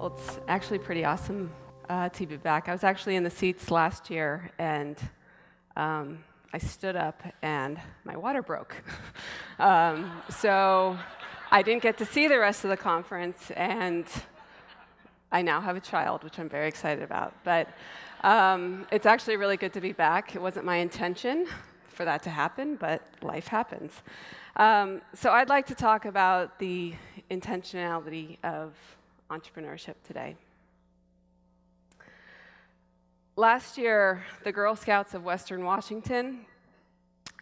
Well, it's actually pretty awesome to be back. I was actually in the seats last year, and I stood up, and my water broke. So I didn't get to see the rest of the conference, and I now have a child, which I'm very excited about. But it's actually really good to be back. It wasn't my intention for that to happen, but life happens. So I'd like to talk about the intentionality of entrepreneurship today. Last year, the Girl Scouts of Western Washington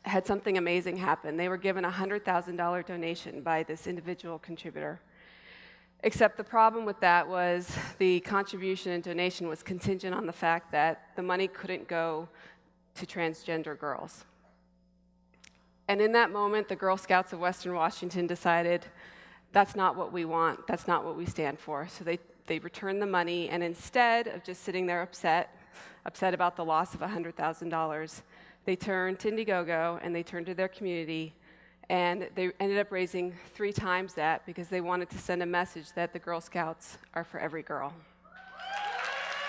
had something amazing happen. They were given a $100,000 donation by this individual contributor. Except the problem with that was the contribution and donation was contingent on the fact that the money couldn't go to transgender girls. And in that moment, the Girl Scouts of Western Washington decided, that's not what we want, that's not what we stand for. So they returned the money, and instead of just sitting there upset about the loss of $100,000, they turned to Indiegogo and they turned to their community, and they ended up raising 3 times that because they wanted to send a message that the Girl Scouts are for every girl.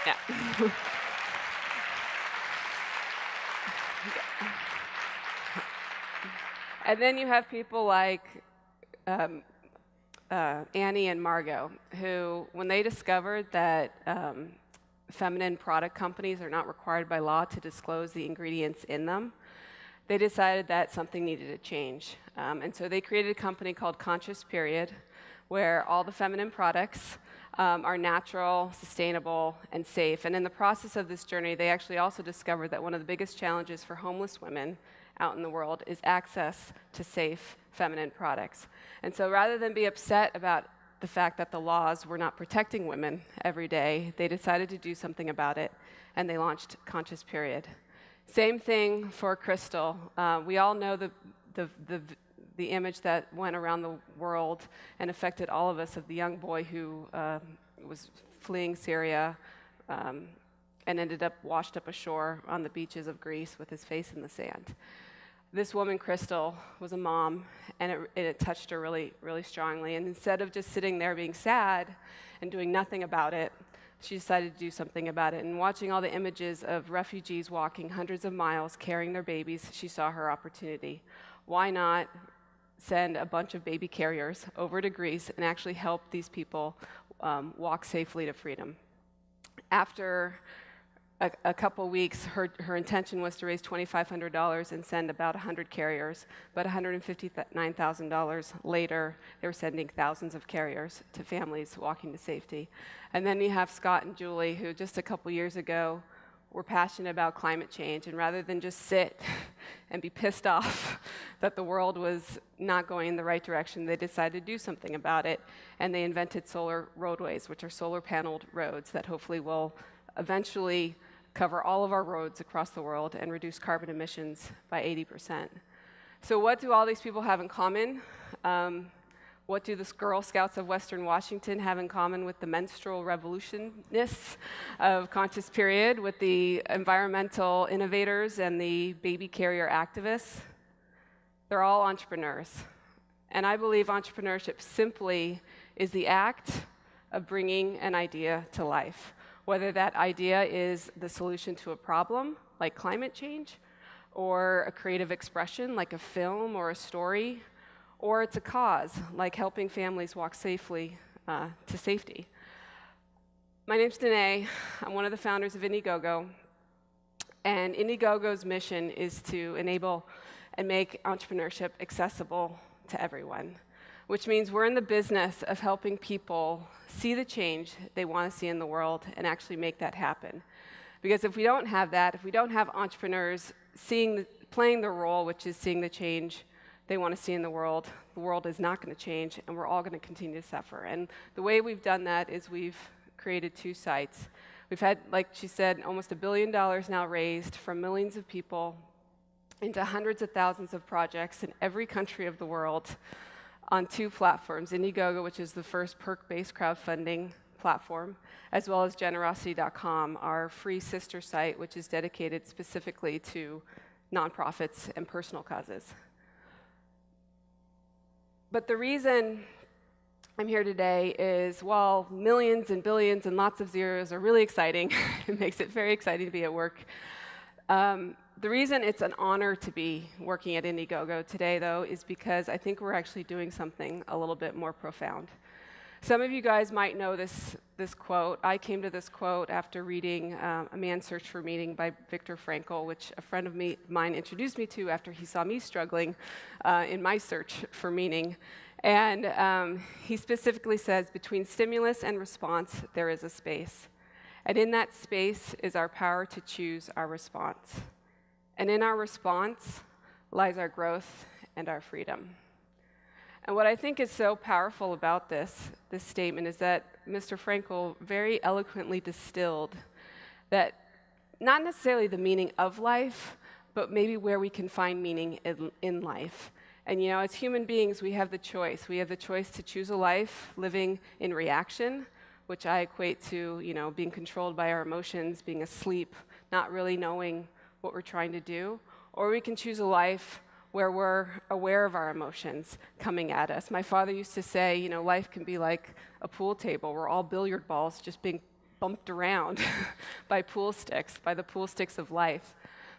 Yeah. And then you have people like Annie and Margot, who, when they discovered that feminine product companies are not required by law to disclose the ingredients in them, they decided that something needed to change. And so they created a company called Conscious Period, where all the feminine products are natural, sustainable, and safe. And in the process of this journey, they actually also discovered that one of the biggest challenges for homeless women out in the world is access to safe feminine products. And so rather than be upset about the fact that the laws were not protecting women every day, they decided to do something about it, and they launched Conscious Period. Same thing for Crystal. We all know the image that went around the world and affected all of us of the young boy who was fleeing Syria and ended up washed up ashore on the beaches of Greece with his face in the sand. This woman, Crystal, was a mom, and it touched her really, really strongly. And instead of just sitting there being sad and doing nothing about it, she decided to do something about it. And watching all the images of refugees walking hundreds of miles carrying their babies, she saw her opportunity. Why not send a bunch of baby carriers over to Greece and actually help these people walk safely to freedom? After a couple weeks, her intention was to raise $2,500 and send about 100 carriers, but $159,000 later, they were sending thousands of carriers to families walking to safety. And then you have Scott and Julie, who just a couple years ago were passionate about climate change, and rather than just sit and be pissed off that the world was not going in the right direction, they decided to do something about it, and they invented solar roadways, which are solar-paneled roads that hopefully will eventually cover all of our roads across the world and reduce carbon emissions by 80%. So what do all these people have in common? What do the Girl Scouts of Western Washington have in common with the menstrual revolutionists of Conscious Period, with the environmental innovators and the baby carrier activists? They're all entrepreneurs. And I believe entrepreneurship simply is the act of bringing an idea to life. Whether that idea is the solution to a problem, like climate change, or a creative expression, like a film or a story, or it's a cause, like helping families walk safely to safety. My name's Danae. I'm one of the founders of Indiegogo, and Indiegogo's mission is to enable and make entrepreneurship accessible to everyone, which means we're in the business of helping people see the change they want to see in the world and actually make that happen. Because if we don't have that, if we don't have entrepreneurs playing the role, which is seeing the change they want to see in the world is not going to change, and we're all going to continue to suffer. And the way we've done that is we've created 2 sites. We've had, like she said, almost $1 billion now raised from millions of people into hundreds of thousands of projects in every country of the world, on 2 platforms, Indiegogo, which is the first perk-based crowdfunding platform, as well as generosity.com, our free sister site, which is dedicated specifically to nonprofits and personal causes. But the reason I'm here today is, while millions and billions and lots of zeros are really exciting, it makes it very exciting to be at work. The reason it's an honor to be working at Indiegogo today, though, is because I think we're actually doing something a little bit more profound. Some of you guys might know this quote. I came to this quote after reading A Man's Search for Meaning by Viktor Frankl, which a friend of mine introduced me to after he saw me struggling in my search for meaning. And he specifically says, between stimulus and response, there is a space. And in that space is our power to choose our response. And in our response lies our growth and our freedom. And what I think is so powerful about this statement is that Mr. Frankl very eloquently distilled that not necessarily the meaning of life, but maybe where we can find meaning in life. And as human beings, we have the choice. We have the choice to choose a life living in reaction, which I equate to, being controlled by our emotions, being asleep, not really knowing what we're trying to do. Or we can choose a life where we're aware of our emotions coming at us. My father used to say, life can be like a pool table. We're all billiard balls just being bumped around by the pool sticks of life.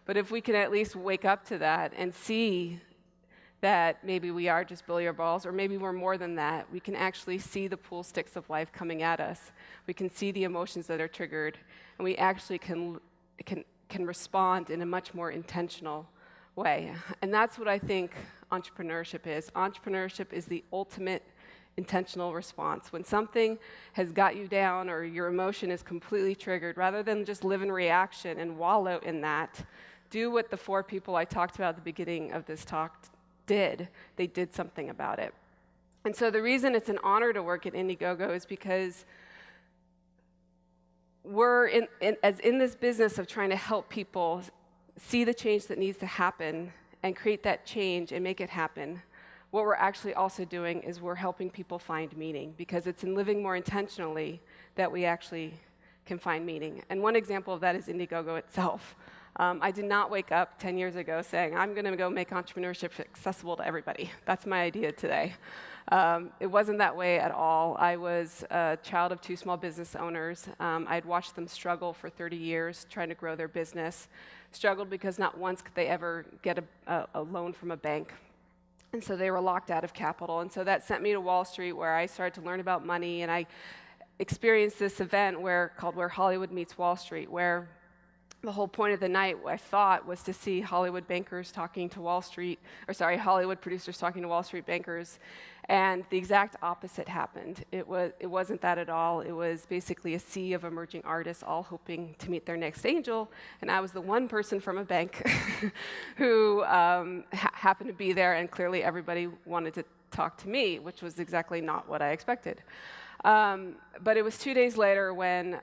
But if we can at least wake up to that and see that maybe we are just billiard balls, or maybe we're more than that, we can actually see the pool sticks of life coming at us. We can see the emotions that are triggered, and we actually can respond in a much more intentional way. And that's what I think entrepreneurship is. Entrepreneurship is the ultimate intentional response. When something has got you down or your emotion is completely triggered, rather than just live in reaction and wallow in that, do what the 4 people I talked about at the beginning of this talk did. They did something about it. And so the reason it's an honor to work at Indiegogo is because we're in this business of trying to help people see the change that needs to happen and create that change and make it happen. What we're actually also doing is we're helping people find meaning, because it's in living more intentionally that we actually can find meaning. And one example of that is Indiegogo itself. I did not wake up 10 years ago saying, I'm going to go make entrepreneurship accessible to everybody. That's my idea today. It wasn't that way at all. I was a child of 2 small business owners. I'd watched them struggle for 30 years trying to grow their business. Struggled because not once could they ever get a loan from a bank. And so they were locked out of capital. And so that sent me to Wall Street, where I started to learn about money. And I experienced this event called Where Hollywood Meets Wall Street, where the whole point of the night, I thought, was to see Hollywood producers talking to Wall Street bankers, and the exact opposite happened. It wasn't that at all. It was basically a sea of emerging artists all hoping to meet their next angel, and I was the one person from a bank who happened to be there, and clearly everybody wanted to talk to me, which was exactly not what I expected. But it was 2 days later when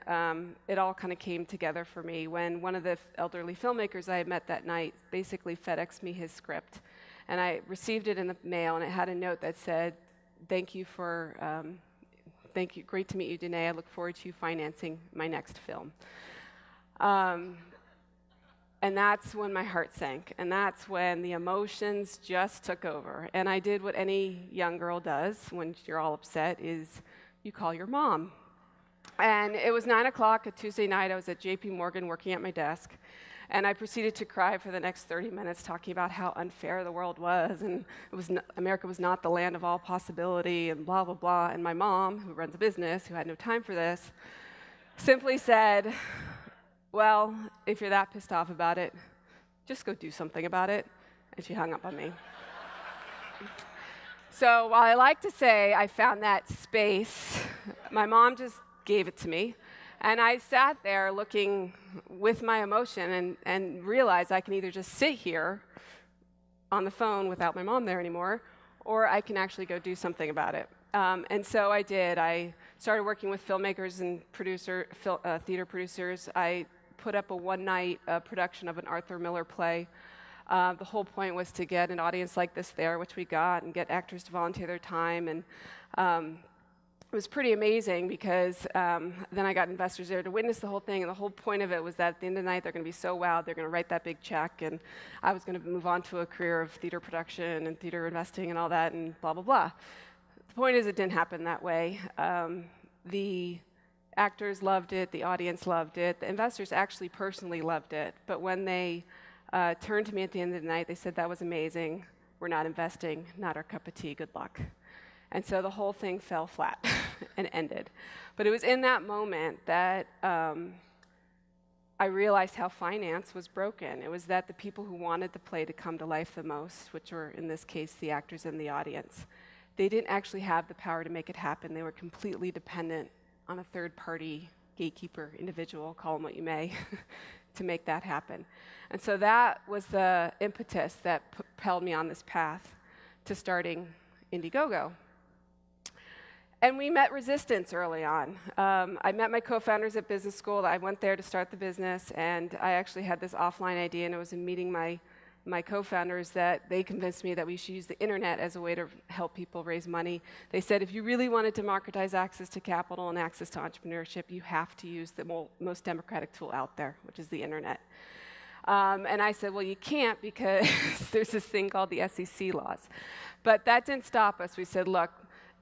it all kind of came together for me, when one of the elderly filmmakers I had met that night basically FedExed me his script. And I received it in the mail, and it had a note that said, thank you, great to meet you, Danae. I look forward to you financing my next film. And that's when my heart sank, and that's when the emotions just took over. And I did what any young girl does when you're all upset, is you call your mom. And it was 9 o'clock a Tuesday night. I was at JP Morgan working at my desk, and I proceeded to cry for the next 30 minutes, talking about how unfair the world was, and America was not the land of all possibility, and blah, blah, blah. And my mom, who runs a business, who had no time for this, simply said, well, if you're that pissed off about it, just go do something about it. And she hung up on me. So while I like to say I found that space, my mom just gave it to me. And I sat there looking with my emotion and realized I can either just sit here on the phone without my mom there anymore, or I can actually go do something about it. And so I did. I started working with filmmakers and theater producers. I put up a one-night production of an Arthur Miller play. The whole point was to get an audience like this there, which we got, and get actors to volunteer their time. And it was pretty amazing because then I got investors there to witness the whole thing, and the whole point of it was that at the end of the night, they're going to be so wowed, they're going to write that big check, and I was going to move on to a career of theater production and theater investing and all that, and blah, blah, blah. The point is, it didn't happen that way. The actors loved it, the audience loved it, the investors actually personally loved it, but when they turned to me at the end of the night, they said, that was amazing, we're not investing, not our cup of tea, good luck. And so the whole thing fell flat and ended. But it was in that moment that I realized how finance was broken. It was that the people who wanted the play to come to life the most, which were in this case the actors and the audience, they didn't actually have the power to make it happen. They were completely dependent on a third-party gatekeeper individual, call them what you may, to make that happen. And so that was the impetus that propelled me on this path to starting Indiegogo. And we met resistance early on. I met my co-founders at business school. I went there to start the business, and I actually had this offline idea, and it was in meeting my co-founders that they convinced me that we should use the internet as a way to help people raise money. They said, if you really want to democratize access to capital and access to entrepreneurship, you have to use the most democratic tool out there, which is the internet. And I said, well, you can't because there's this thing called the SEC laws. But that didn't stop us. We said, look,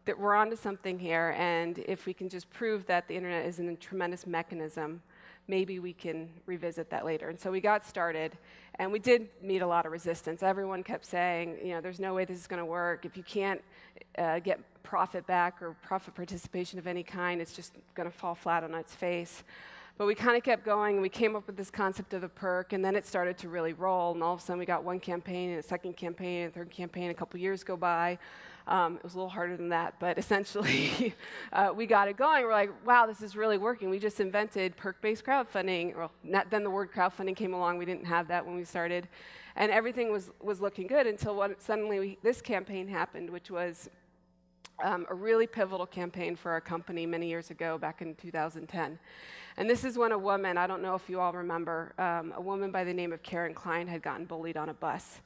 that we're onto something here, and if we can just prove that the internet is a tremendous mechanism, maybe we can revisit that later. And so we got started, and we did meet a lot of resistance. Everyone kept saying, there's no way this is going to work. If you can't get profit back or profit participation of any kind, it's just going to fall flat on its face. But we kind of kept going, and we came up with this concept of the perk, and then it started to really roll, and all of a sudden we got one campaign, and a second campaign, and a third campaign. A couple years go by. It was a little harder than that, but essentially we got it going. We're like, wow, this is really working. We just invented perk-based crowdfunding. Well, then the word crowdfunding came along. We didn't have that when we started. And everything was looking good until suddenly this campaign happened, which was a really pivotal campaign for our company many years ago, back in 2010. And this is when a woman, I don't know if you all remember, a woman by the name of Karen Klein had gotten bullied on a bus.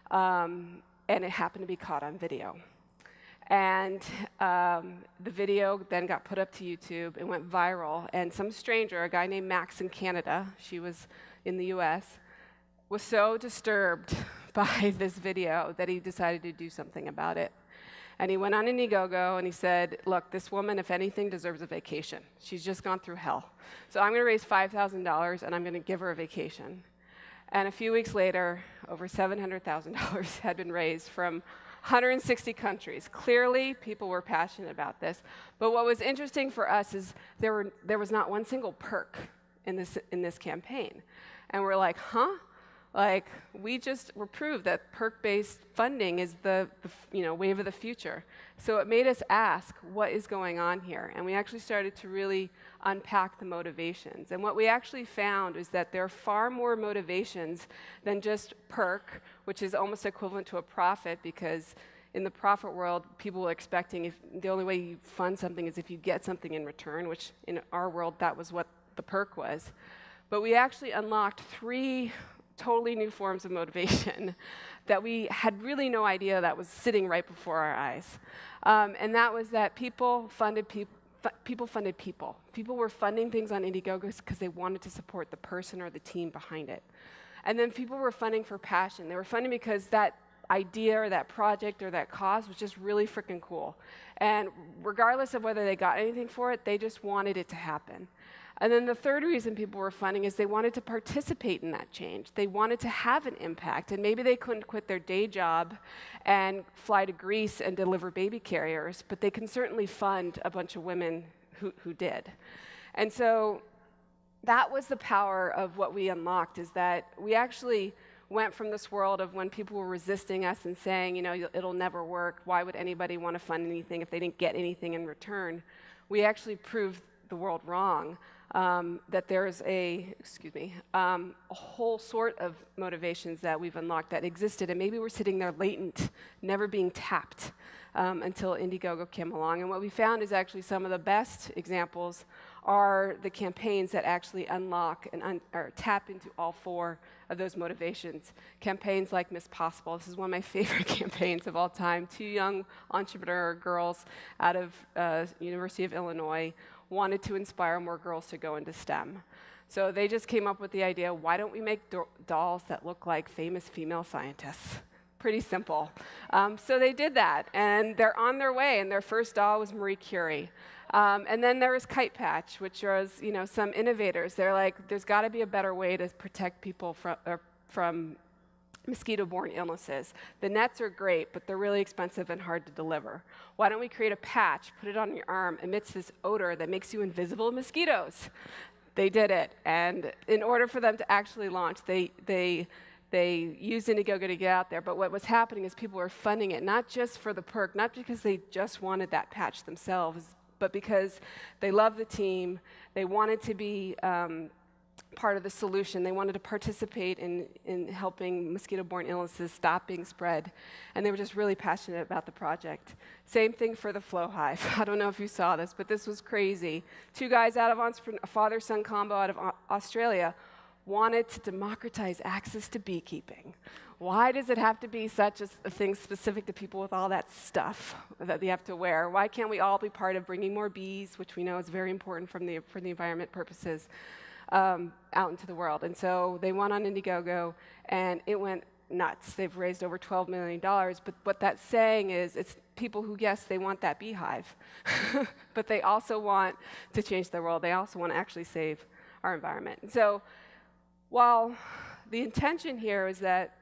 And it happened to be caught on video. And the video then got put up to YouTube and went viral. And some stranger, a guy named Max in Canada, she was in the US, was so disturbed by this video that he decided to do something about it. And he went on Indiegogo and he said, look, this woman, if anything, deserves a vacation. She's just gone through hell. So I'm going to raise $5,000 and I'm going to give her a vacation. And a few weeks later, over $700,000 had been raised from 160 countries. Clearly, people were passionate about this. But what was interesting for us is there was not one single perk in this campaign. And we're like, huh? Like, we just were proved that perk-based funding is the wave of the future. So it made us ask, what is going on here? And we actually started to really unpack the motivations. And what we actually found is that there are far more motivations than just perk, which is almost equivalent to a profit, because in the profit world, people are expecting if the only way you fund something is if you get something in return, which in our world, that was what the perk was. But we actually unlocked 3 totally new forms of motivation that we had really no idea that was sitting right before our eyes. And that was that people funded people. People were funding things on Indiegogo because they wanted to support the person or the team behind it. And then people were funding for passion. They were funding because that idea or that project or that cause was just really freaking cool. And regardless of whether they got anything for it, they just wanted it to happen. And then the third reason people were funding is they wanted to participate in that change. They wanted to have an impact, and maybe they couldn't quit their day job and fly to Greece and deliver baby carriers, but they can certainly fund a bunch of women who did. And so that was the power of what we unlocked, is that we actually went from this world of when people were resisting us and saying, it'll never work, why would anybody want to fund anything if they didn't get anything in return? We actually proved the world wrong. That there's a whole sort of motivations that we've unlocked that existed, and maybe we're sitting there latent, never being tapped until Indiegogo came along. And what we found is actually some of the best examples are the campaigns that actually unlock and or tap into all 4 of those motivations. Campaigns like Miss Possible. This is one of my favorite campaigns of all time. 2 young entrepreneur girls out of University of Illinois wanted to inspire more girls to go into STEM. So they just came up with the idea, why don't we make dolls that look like famous female scientists? Pretty simple. So they did that, and they're on their way, and their first doll was Marie Curie. And then there was Kite Patch, which was, some innovators. They're like, there's got to be a better way to protect people from mosquito-borne illnesses. The nets are great, but they're really expensive and hard to deliver. Why don't we create a patch, put it on your arm, emits this odor that makes you invisible to mosquitoes? They did it, and in order for them to actually launch, they used Indiegogo to get out there, but what was happening is people were funding it, not just for the perk, not because they just wanted that patch themselves, but because they loved the team, they wanted to be part of the solution. They wanted to participate in helping mosquito-borne illnesses stop being spread, and they were just really passionate about the project. Same thing for the Flow Hive. I don't know if you saw this, but this was crazy. Two guys out of a father-son combo out of Australia wanted to democratize access to beekeeping. Why does it have to be such a thing specific to people with all that stuff that they have to wear? Why can't we all be part of bringing more bees, which we know is very important for the environment purposes, out into the world? And so they went on Indiegogo, and it went nuts. They've raised over $12 million, but what that's saying is it's people who, yes, they want that beehive, but they also want to change the world. They also want to actually save our environment. And so while the intention here is that,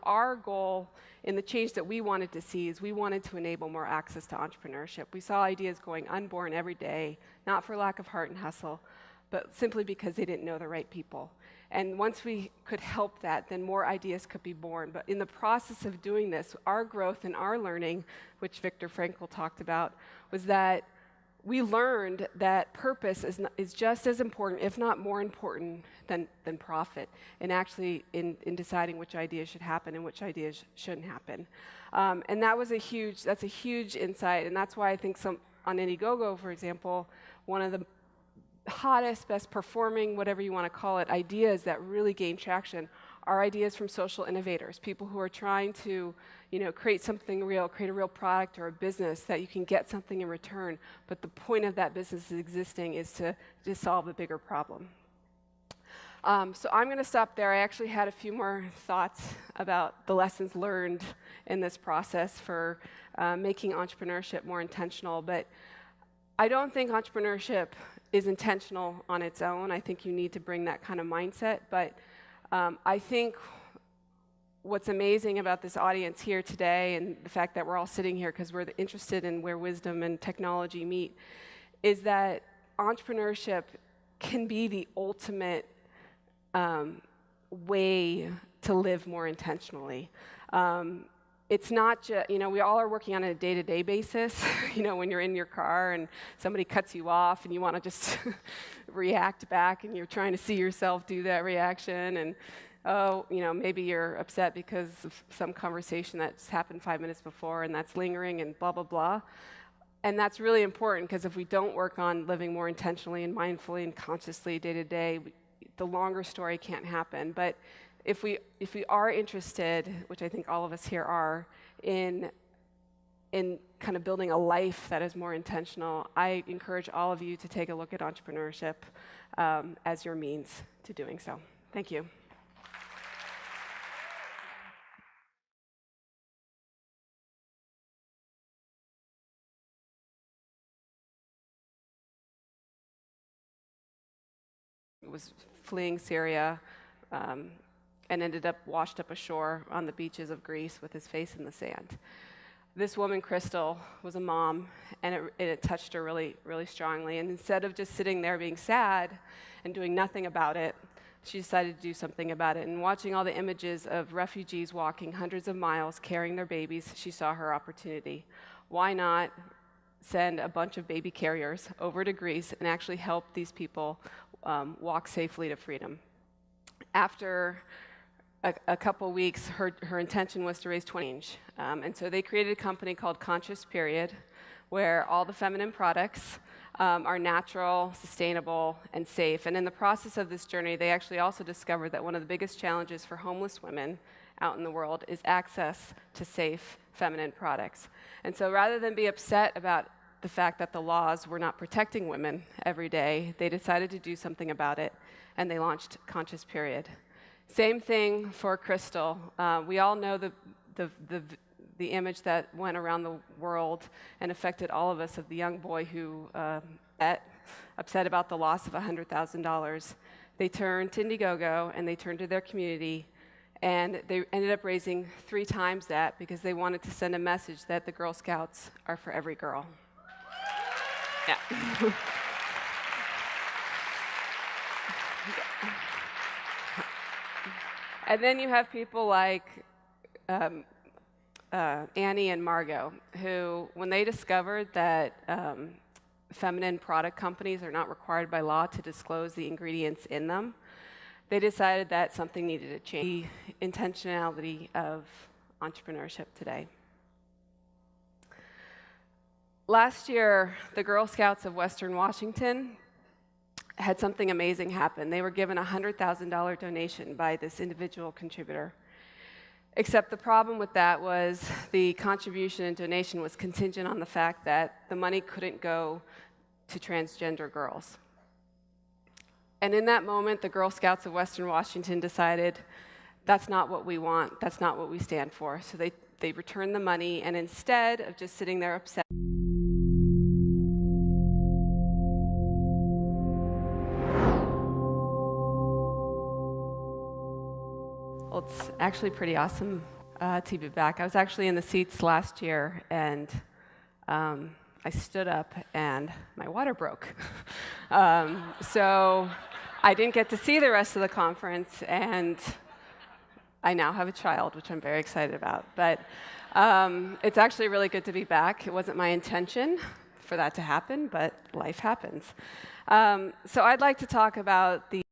our goal in the change that we wanted to see is we wanted to enable more access to entrepreneurship. We saw ideas going unborn every day, not for lack of heart and hustle, but simply because they didn't know the right people. And once we could help that, then more ideas could be born. But in the process of doing this, our growth and our learning, which Viktor Frankl talked about, was that we learned that purpose is just as important, if not more important, than profit, and actually in deciding which ideas should happen and which ideas shouldn't happen. And that's a huge insight, and that's why I think on Indiegogo, for example, one of the hottest, best performing, whatever you want to call it, ideas that really gain traction are ideas from social innovators, people who are trying to create something real, create a real product or a business that you can get something in return, but the point of that business existing is to solve a bigger problem. So I'm going to stop there. I actually had a few more thoughts about the lessons learned in this process for making entrepreneurship more intentional, but I don't think entrepreneurship is intentional on its own. I think you need to bring that kind of mindset, but I think what's amazing about this audience here today and the fact that we're all sitting here because we're interested in where wisdom and technology meet is that entrepreneurship can be the ultimate way to live more intentionally. It's not just, we all are working on a day-to-day basis, when you're in your car and somebody cuts you off and you want to just react back and you're trying to see yourself do that reaction and, maybe you're upset because of some conversation that's happened 5 minutes before and that's lingering and blah, blah, blah. And that's really important because if we don't work on living more intentionally and mindfully and consciously day-to-day, the longer story can't happen. But if we are interested, which I think all of us here are, in kind of building a life that is more intentional, I encourage all of you to take a look at entrepreneurship as your means to doing so. Thank you. Was fleeing Syria and ended up washed up ashore on the beaches of Greece with his face in the sand. This woman, Crystal, was a mom, and it touched her really, really strongly. And instead of just sitting there being sad and doing nothing about it, she decided to do something about it. And watching all the images of refugees walking hundreds of miles carrying their babies, she saw her opportunity. Why not send a bunch of baby carriers over to Greece and actually help these people walk safely to freedom? After a couple weeks, her intention was to raise $20 million. And so they created a company called Conscious Period, where all the feminine products are natural, sustainable, and safe. And in the process of this journey, they actually also discovered that one of the biggest challenges for homeless women out in the world is access to safe feminine products. And so rather than be upset about the fact that the laws were not protecting women every day, they decided to do something about it, and they launched Conscious Period. Same thing for Crystal. We all know the image that went around the world and affected all of us of the young boy who upset about the loss of $100,000. They turned to Indiegogo and they turned to their community, and they ended up raising 3 times that because they wanted to send a message that the Girl Scouts are for every girl. Yeah. And then you have people like Annie and Margot, who, when they discovered that feminine product companies are not required by law to disclose the ingredients in them, they decided that something needed to change. The intentionality of entrepreneurship today. Last year, the Girl Scouts of Western Washington had something amazing happen. They were given a $100,000 donation by this individual contributor. Except the problem with that was the contribution and donation was contingent on the fact that the money couldn't go to transgender girls. And in that moment, the Girl Scouts of Western Washington decided, that's not what we want, that's not what we stand for. So they returned the money, and instead of just sitting there upset, well, it's actually pretty awesome to be back. I was actually in the seats last year, and I stood up, and my water broke. So I didn't get to see the rest of the conference, and I now have a child, which I'm very excited about. But it's actually really good to be back. It wasn't my intention for that to happen, but life happens. So I'd like to talk about the